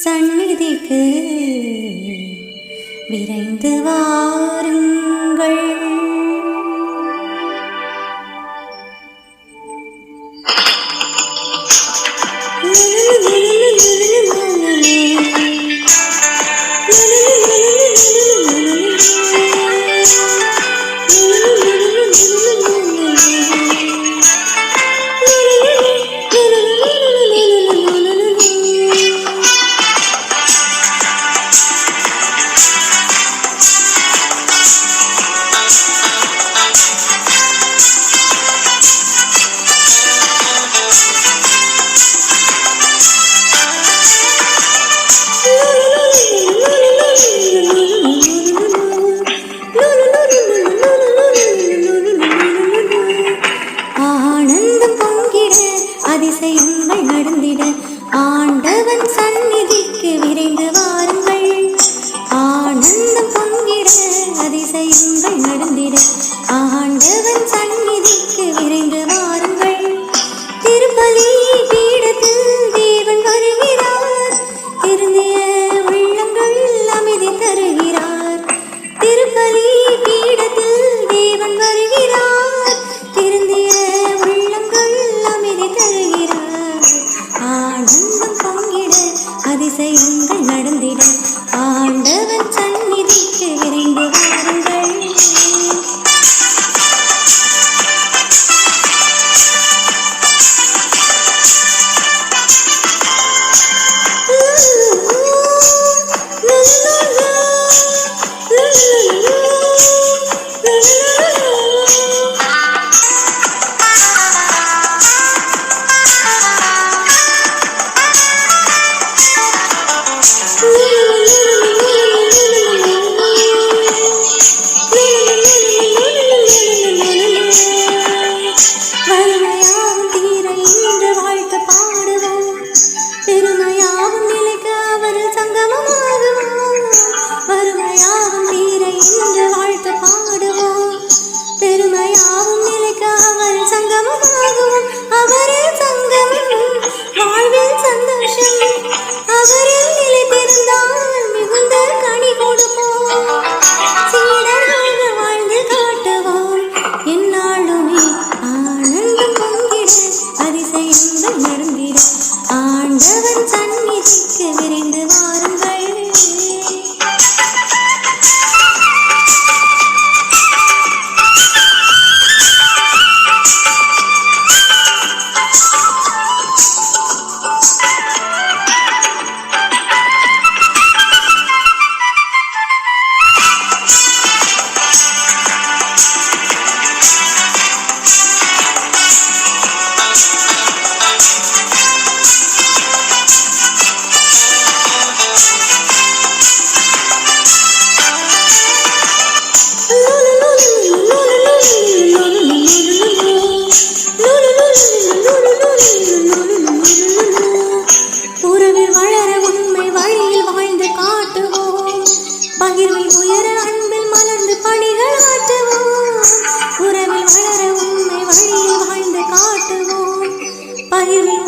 சந்நிதிக்கு விரைந்து வாருங்கள். அதிசயங்கள் நடந்திட ஆண்டவன் சந்நிதிக்கு விரைந்து வாருங்கள். ஆனந்தம் பொங்கிட அதிசயங்கள் நடந்திட ஆண்டவன் சந்நிதிக்கு விரைந்து வாருங்கள். திருப்பலி பீடத்தில் தேவன் வருகிறார். திருந்திய உள்ளங்கள் அமைதி தருகிறார். திருப்பலி பீடத்தில் தேவன் வருகிறார். திருந்திய உள்ளங்கள் அமைதி தருகிறார். ஆனந்தம் பொங்கிட அதிசயங்கள் நடந்திட ஆண்டவன் சந்நிதிக்கு விரைந்து வாருங்கள். ஆண்டவன் சந்நிதிக்கு விரைந்து வாருங்கள். பகிர்வில் உயர அன்பில் மலர்ந்து பணிகள் ஆற்றுவோம். உறவில் வளர உண்மை வழியில் வாழ்ந்து காட்டுவோம். பகிர்வில்